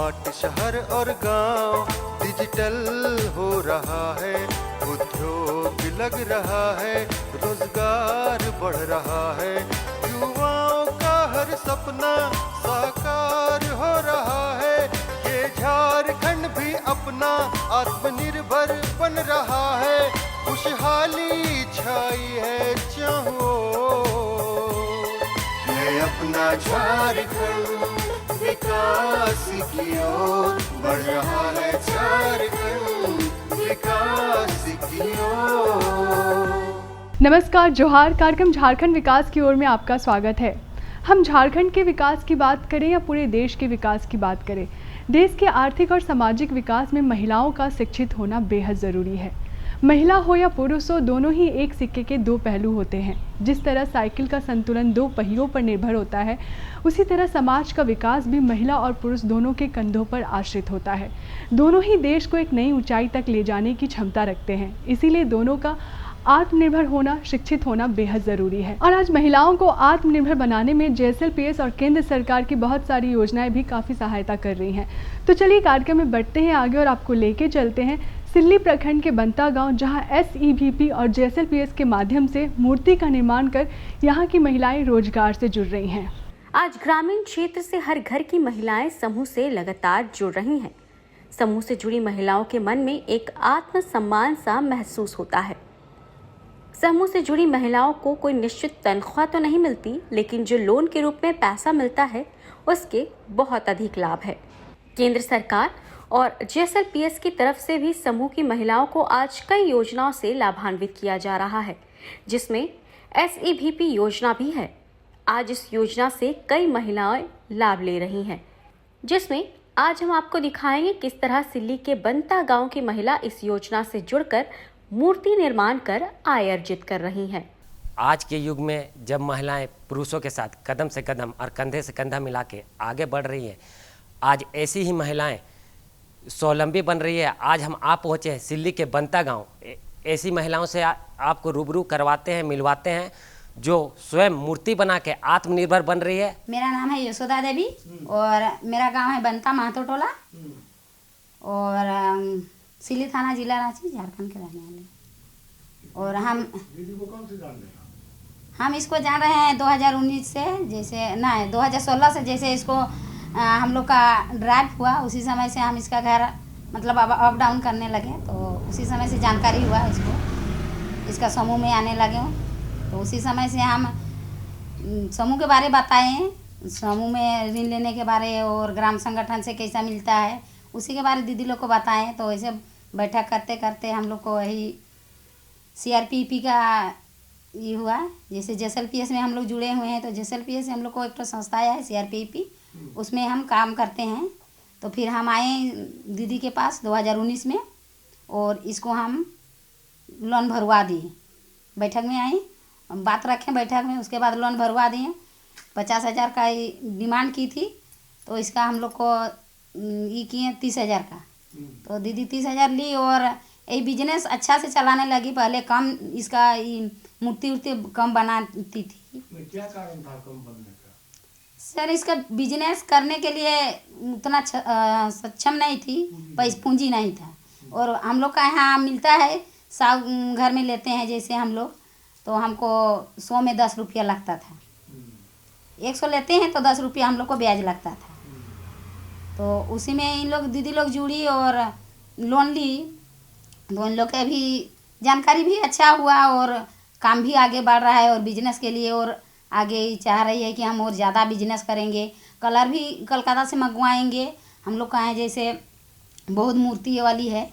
Smart शहर और गांव डिजिटल हो रहा है, उद्योग लग रहा है, रोजगार बढ़ रहा है, युवाओं का हर सपना साकार हो रहा है। ये झारखंड भी अपना आत्मनिर्भर बन रहा है, खुशहाली छाई है चाहो, है अपना झारखंड विकास की ओर बढ़ रहा है, झारखंड विकास की ओर। नमस्कार, जोहार। कार्यक्रम झारखंड विकास की ओर में आपका स्वागत है। हम झारखंड के विकास की बात करें या पूरे देश के विकास की बात करें, देश के आर्थिक और सामाजिक विकास में महिलाओं का शिक्षित होना बेहद ज़रूरी है। महिला हो या पुरुष हो, दोनों ही एक सिक्के के दो पहलू होते हैं। जिस तरह साइकिल का संतुलन दो पहियों पर निर्भर होता है, उसी तरह समाज का विकास भी महिला और पुरुष दोनों के कंधों पर आश्रित होता है। दोनों ही देश को एक नई ऊंचाई तक ले जाने की क्षमता रखते हैं। इसीलिए दोनों का आत्मनिर्भर होना, शिक्षित होना बेहद ज़रूरी है। और आज महिलाओं को आत्मनिर्भर बनाने में JSLPS और केंद्र सरकार की बहुत सारी योजनाएं भी काफ़ी सहायता कर रही हैं। तो चलिए कार्यक्रम में बढ़ते हैं आगे और आपको लेके चलते हैं सिल्ली प्रखंड के बनता गांव, जहां SEVP और JSLPS के माध्यम से मूर्ति का निर्माण कर यहां की महिलाएं रोजगार से जुड़ रही हैं। आज ग्रामीण क्षेत्र से हर घर की महिलाएं समूह से लगातार जुड़ रही हैं। समूह से जुड़ी महिलाओं के मन में एक आत्मसम्मान सा महसूस होता है। समूह से जुड़ी महिलाओं को कोई निश्चित तनख्वाह तो नहीं मिलती, लेकिन जो लोन के रूप में पैसा मिलता है उसके बहुत अधिक लाभ है। केंद्र सरकार और JSLPS की तरफ से भी समूह की महिलाओं को आज कई योजनाओं से लाभान्वित किया जा रहा है, जिसमें SEVP योजना भी है। आज इस योजना से कई महिलाएं लाभ ले रही हैं, जिसमें आज हम आपको दिखाएंगे किस तरह सिल्ली के बनता गांव की महिला इस योजना से जुड़कर मूर्ति निर्माण कर आय अर्जित कर रही हैं। आज के युग में जब महिलाएं पुरुषों के साथ कदम से कदम और कंधे से कंधा मिला के आगे बढ़ रही हैं, आज ऐसी ही महिलाएं स्वावलंबी बन रही है। आज हम आप पहुँचे हैं सिल्ली के बनता गांव। ऐसी महिलाओं से आपको रूबरू करवाते हैं, मिलवाते हैं, जो स्वयं मूर्ति बना के आत्मनिर्भर बन रही है। मेरा नाम है यशोदा देवी और मेरा गांव है बनता महतो टोला और सिल्ली थाना, जिला रांची, झारखंड के रहने वाले। और हम इसको जान रहे हैं 2019 से, जैसे ना 2016 से जैसे इसको हम लोग का ड्राइव हुआ, उसी समय से हम इसका घर मतलब अप डाउन करने लगे, तो उसी समय से जानकारी हुआ इसको, इसका समूह में आने लगे हूँ। तो उसी समय से हम समूह के बारे बताएं, समूह में ऋण लेने के बारे और ग्राम संगठन से कैसा मिलता है उसी के बारे दीदी लोग को बताएं। तो ऐसे बैठक करते करते हम लोग को वही CRPP का ये हुआ। जैसे JSLPS में हम लोग जुड़े हुए हैं, तो JSLPS से हम लोग को एक तो संस्था है CRPP, उसमें हम काम करते हैं। तो फिर हम आए दीदी के पास 2019 में और इसको हम लोन भरवा दिए। बैठक में आए, बात रखें बैठक में, उसके बाद लोन भरवा दिए। 50,000 का डिमांड की थी, तो इसका हम लोग को ये किए 30,000 का। तो दीदी 30,000 ली और ये बिजनेस अच्छा से चलाने लगी। पहले कम इसका मूर्ति उर्ति कम बनाती थी। क्या कारण था कम बनने का? सर, इसका बिजनेस करने के लिए उतना सक्षम नहीं थी, पैसा पूंजी नहीं था। और हम लोग का यहाँ मिलता है, 100 घर में लेते हैं जैसे हम लोग, तो हमको 100 में 10 रुपया लगता था। 100 लेते हैं तो 10 रुपया हम लोग को ब्याज लगता था। तो उसी में इन लोग दीदी लोग जुड़ी और लोन ली। तो इन लोग के भी जानकारी भी अच्छा हुआ और काम भी आगे बढ़ रहा है और बिजनेस के लिए और आगे चाह रही है कि हम और ज़्यादा बिजनेस करेंगे। कलर भी कलकत्ता से मंगवाएंगे। हम लोग का है जैसे बहुत मूर्ति वाली है,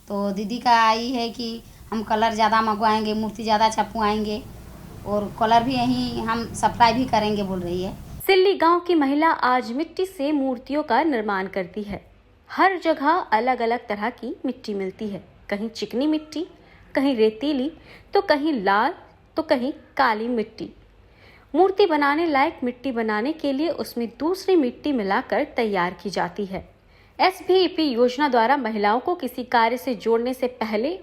तो दीदी का आई है कि हम कलर ज़्यादा मंगवाएंगे, मूर्ति ज़्यादा छपवाएंगे और कलर भी यहीं हम सप्लाई भी करेंगे बोल रही है। सिल्ली गांव की महिला आज मिट्टी से मूर्तियों का निर्माण करती है। हर जगह अलग अलग तरह की मिट्टी मिलती है, कहीं चिकनी मिट्टी, कहीं रेतीली, तो कहीं लाल, तो कहीं काली मिट्टी। मूर्ति बनाने लायक मिट्टी बनाने के लिए उसमें दूसरी मिट्टी मिलाकर तैयार की जाती है। SBEP योजना द्वारा महिलाओं को किसी कार्य से जोड़ने से पहले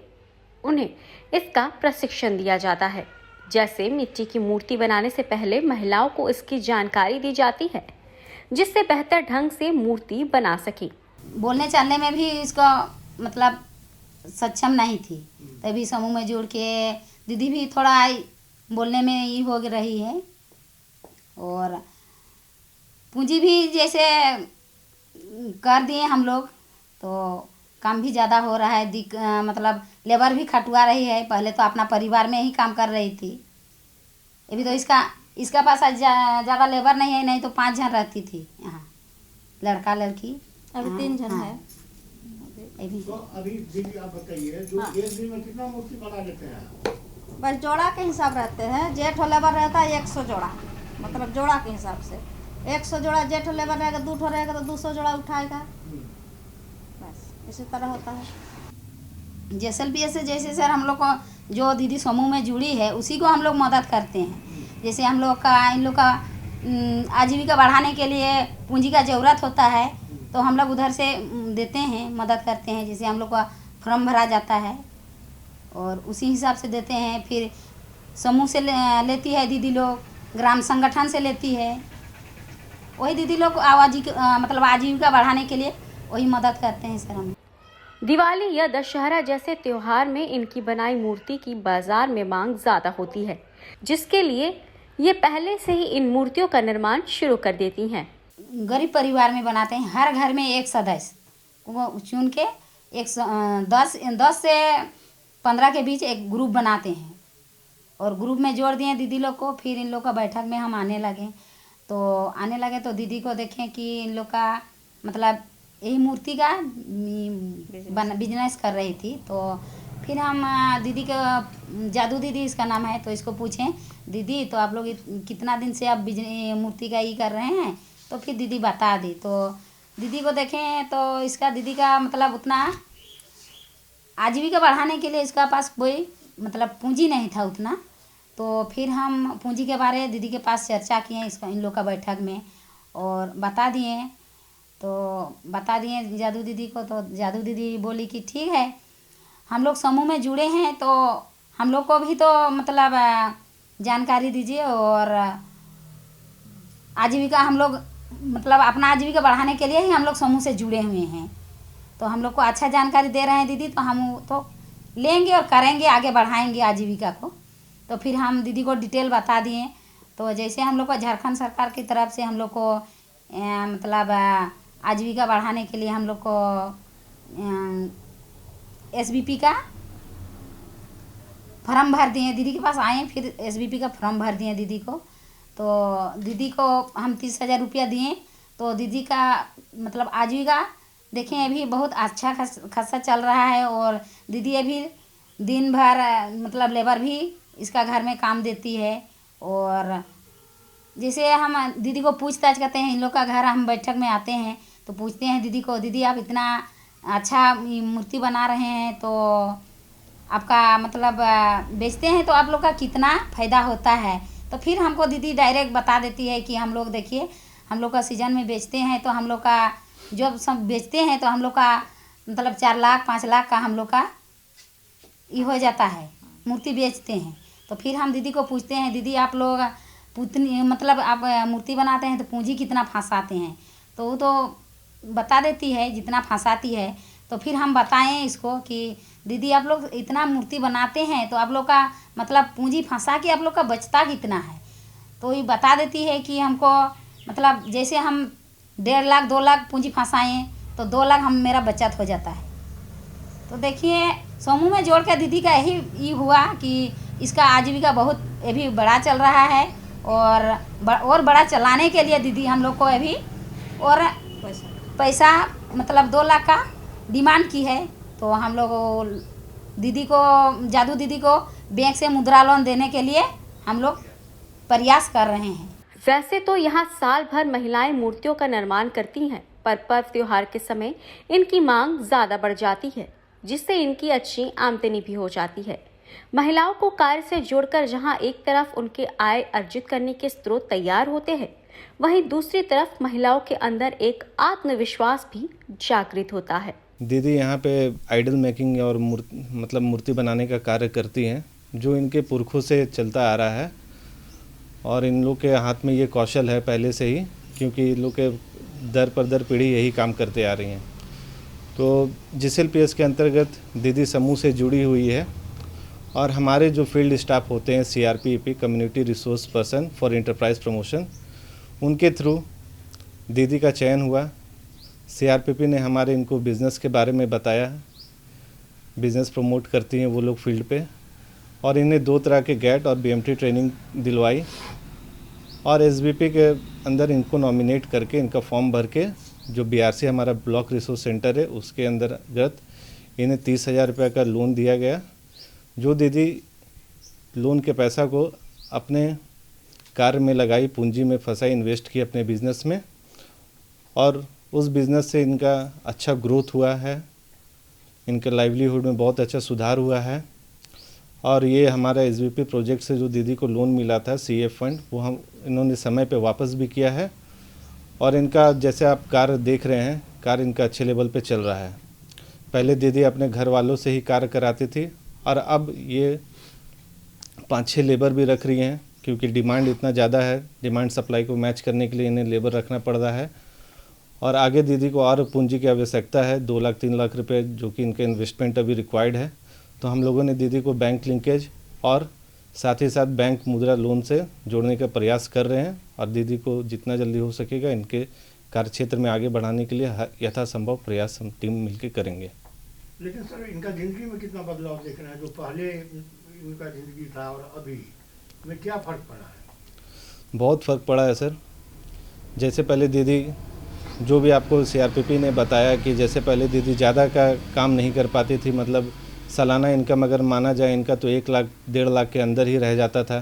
उन्हें इसका प्रशिक्षण दिया जाता है। जैसे मिट्टी की मूर्ति बनाने से पहले महिलाओं को इसकी जानकारी दी जाती है। जिससे बेहतर ढंग से मूर्ति बना सके। बोलने चालने में भी इसका मतलब सक्षम नहीं थी, तभी समूह में जुड़ के दीदी भी थोड़ा बोलने में ये हो रही है। और पूंजी भी जैसे कर दिए हम लोग, तो काम भी ज़्यादा हो रहा है। मतलब लेबर भी खटवा रही है। पहले तो अपना परिवार में ही काम कर रही थी, अभी तो इसका पास ज़्यादा लेबर नहीं है, नहीं तो 5 जन रहती थी यहाँ, लड़का लड़की। अभी 3 जन है। अभी तो अभी दीदी आप बताइए, जो एक दिन में कितना मूर्ति बना लेते हैं? बस जोड़ा के हिसाब रहते हैं। जेठ लेबर रहता है 100 जोड़ा, मतलब जोड़ा के हिसाब से 100 जोड़ा। जेठ लेबर रहेगा 2 रहेगा तो 200 जोड़ा उठाएगा। बस इसी तरह होता है। जैसलमेर से जैसे सर हम लोग को जो दीदी समूह में जुड़ी है उसी को हम लोग मदद करते हैं। जैसे हम लोग का इन लोग का आजीविका बढ़ाने के लिए पूंजी का ज़रूरत होता है, तो हम लोग उधर से देते हैं, मदद करते हैं। जैसे हम लोग का फॉर्म भरा जाता है और उसी हिसाब से देते हैं। फिर समूह से लेती है दीदी लोग, ग्राम संगठन से लेती है, वही दीदी लोग मतलब आजीविका बढ़ाने के लिए वही मदद करते हैं सर हम। दिवाली या दशहरा जैसे त्योहार में इनकी बनाई मूर्ति की बाजार में मांग ज्यादा होती है, जिसके लिए ये पहले से ही इन मूर्तियों का निर्माण शुरू कर देती हैं। गरीब परिवार में बनाते हैं। हर घर में एक सदस्य को चुन के 10 से 15 के बीच एक ग्रुप बनाते हैं और ग्रुप में जोड़ दिए दीदी लोग को। फिर इन लोग का बैठक में हम आने लगे तो दीदी को देखें कि इन लोग का मतलब यही मूर्ति का बिजनेस कर रही थी। तो फिर हम दीदी का, जादू दीदी इसका नाम है, तो इसको पूछें दीदी तो आप लोग कितना दिन से आप मूर्ति का ये कर रहे हैं? तो फिर दीदी बता दी। तो दीदी को देखें तो इसका दीदी का मतलब उतना आजीविका बढ़ाने के लिए इसका पास कोई मतलब पूंजी नहीं था उतना। तो फिर हम पूंजी के बारे में दीदी के पास चर्चा किए इन लोग का बैठक में और बता दिए जादू दीदी को। तो जादू दीदी बोली कि ठीक है, हम लोग समूह में जुड़े हैं तो हम लोग को भी तो मतलब जानकारी दीजिए और आजीविका हम लोग मतलब अपना आजीविका बढ़ाने के लिए ही हम लोग समूह से जुड़े हुए हैं। तो हम लोग को अच्छा जानकारी दे रहे हैं दीदी, तो हम तो लेंगे और करेंगे, आगे बढ़ाएंगे आजीविका को। तो फिर हम दीदी को डिटेल बता दिए। तो जैसे हम लोग को झारखंड सरकार की तरफ से हम लोग को मतलब आजीविका बढ़ाने के लिए हम लोग को SBP का फॉर्म भर दिए। दीदी के पास आए, फिर SBP का फॉर्म भर दिए दीदी को। तो दीदी को हम 30,000 रुपया दिए। तो दीदी का मतलब आजीविका देखें अभी बहुत अच्छा खासा चल रहा है। और दीदी अभी दिन भर मतलब लेबर भी इसका घर में काम देती है। और जैसे हम दीदी को पूछताछ करते हैं, इन लोग का घर हम बैठक में आते हैं तो पूछते हैं दीदी को, दीदी आप इतना अच्छा मूर्ति बना रहे हैं तो आपका मतलब बेचते हैं तो आप लोग का कितना फ़ायदा होता है? तो फिर हमको दीदी डायरेक्ट बता देती है कि हम लोग देखिए हम लोग का सीजन में बेचते हैं तो हम लोग का जब सब बेचते हैं तो हम लोग का मतलब 4 लाख 5 लाख का हम लोग का ये हो जाता है, मूर्ति बेचते हैं। तो फिर हम दीदी को पूछते हैं, दीदी आप लोग मतलब आप मूर्ति बनाते हैं तो पूंजी कितना फंसाते हैं? तो वो तो बता देती है जितना फंसाती है। तो फिर हम बताएं इसको कि दीदी आप लोग इतना मूर्ति बनाते हैं तो आप लोग का मतलब पूंजी फंसा के आप लोग का बचता कितना है? तो ये बता देती है कि हमको मतलब जैसे हम 1.5 लाख 2 लाख पूंजी फंसाएँ तो 2 लाख मेरा बचत हो जाता है। तो देखिए समूह में जोड़ कर दीदी का यही हुआ कि इसका आजीविका बहुत अभी बड़ा चल रहा है। और बड़ा चलाने के लिए दीदी हम लोग को अभी और पैसा मतलब 2 लाख का डिमांड की है। तो हम लोग दीदी को, जादू दीदी को बैंक से मुद्रा लोन देने के लिए हम लोग प्रयास कर रहे हैं। वैसे तो यहाँ साल भर महिलाएं मूर्तियों का निर्माण करती हैं, पर पर्व त्योहार के समय इनकी मांग ज्यादा बढ़ जाती है, जिससे इनकी अच्छी आमदनी भी हो जाती है। महिलाओं को कार्य से जोड़कर जहां एक तरफ उनके आय अर्जित करने के स्रोत तैयार होते हैं, वहीं दूसरी तरफ महिलाओं के अंदर एक आत्मविश्वास भी जागृत होता है। दीदी यहाँ पे आइडल मेकिंग और मूर्ति बनाने का कार्य करती हैं, जो इनके पुरखों से चलता आ रहा है और इन लोग के हाथ में ये कौशल है पहले से ही क्योंकि लोग के दर पर दर पीढ़ी यही काम करते आ रही हैं। तो GCLPS के अंतर्गत दीदी समूह से जुड़ी हुई है और हमारे जो फील्ड स्टाफ होते हैं CRPEP community resource person for enterprise promotion, उनके थ्रू दीदी का चयन हुआ। CRPP ने हमारे इनको बिज़नेस के बारे में बताया, बिज़नेस प्रमोट करती हैं वो लोग फील्ड पे, और इन्हें 2 तरह के GAT और BMT ट्रेनिंग दिलवाई और SBP के अंदर इनको नॉमिनेट करके इनका फॉर्म भर के जो BRC हमारा ब्लॉक रिसोर्स सेंटर है उसके अंतर्गत इन्हें 30,000 रुपये का लोन दिया गया। जो दीदी लोन के पैसा को अपने कार्य में लगाई, पूंजी में फंसाई, इन्वेस्ट की अपने बिज़नेस में, और उस बिज़नेस से इनका अच्छा ग्रोथ हुआ है, इनके लाइवलीहुड में बहुत अच्छा सुधार हुआ है। और ये हमारा SBP प्रोजेक्ट से जो दीदी को लोन मिला था CF फंड, वो इन्होंने समय पे वापस भी किया है और इनका जैसे आप कार्य देख रहे हैं, कार्य इनका अच्छे लेवल पे चल रहा है। पहले दीदी अपने घर वालों से ही कार्य कराती थी और अब ये 5-6 लेबर भी रख रही हैं, क्योंकि डिमांड इतना ज़्यादा है, डिमांड सप्लाई को मैच करने के लिए इन्हें लेबर रखना पड़ रहा है। और आगे दीदी को और पूंजी की आवश्यकता है, 2 लाख 3 लाख रुपए जो कि इनके इन्वेस्टमेंट अभी रिक्वायर्ड है। तो हम लोगों ने दीदी को बैंक लिंकेज और साथ ही साथ बैंक मुद्रा लोन से जोड़ने का प्रयास कर रहे हैं और दीदी को जितना जल्दी हो सकेगा इनके कार्यक्षेत्र में आगे बढ़ाने के लिए यथासंभव प्रयास हम टीम मिलकर करेंगे। लेकिन सर इनका ज़िंदगी में कितना बदलाव देख रहे हैं, जो पहले इनका ज़िंदगी था और अभी में क्या फ़र्क पड़ा है? बहुत फ़र्क पड़ा है सर। जैसे पहले दीदी, जो भी आपको CRPP ने बताया कि जैसे पहले दीदी ज़्यादा का काम नहीं कर पाती थी, मतलब सालाना इनकम अगर माना जाए इनका तो 1 लाख 1.5 लाख के अंदर ही रह जाता था।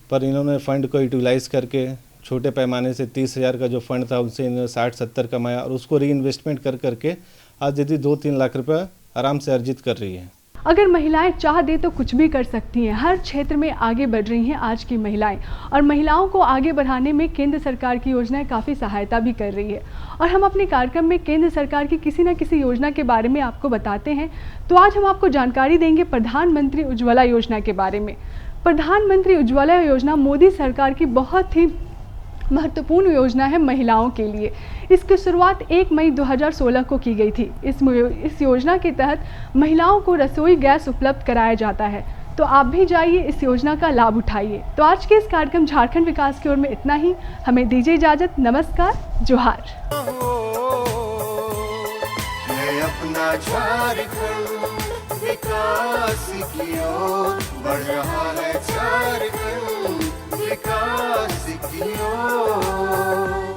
पर इन्होंने फ़ंड को यूटिलाइज़ करके छोटे पैमाने से 30,000 का जो फ़ंड था उनसे इन्होंने 60-70 कमाया और उसको री इन्वेस्टमेंट करके आज दीदी 2-3 लाख रुपये आराम से अर्जित कर रही है। अगर महिलाएं चाह दे तो कुछ भी कर सकती हैं। हर क्षेत्र में आगे बढ़ रही हैं आज की महिलाएं, और महिलाओं को आगे बढ़ाने में केंद्र सरकार की योजनाएं काफ़ी सहायता भी कर रही है। और हम अपने कार्यक्रम में केंद्र सरकार की किसी न किसी योजना के बारे में आपको बताते हैं। तो आज हम आपको जानकारी देंगे प्रधानमंत्री उज्ज्वला योजना के बारे में। प्रधानमंत्री उज्ज्वला योजना मोदी सरकार की बहुत ही महत्वपूर्ण योजना है महिलाओं के लिए। इसकी शुरुआत 1 मई 2016 को की गई थी। इस योजना के तहत महिलाओं को रसोई गैस उपलब्ध कराया जाता है। तो आप भी जाइए, इस योजना का लाभ उठाइए। तो आज के इस कार्यक्रम झारखंड विकास की ओर में इतना ही। हमें दीजिए इजाज़त। नमस्कार, जोहार। है अपना झारखंड विकास की ओर बढ़ रहा है, झारखंड विकास की ओर।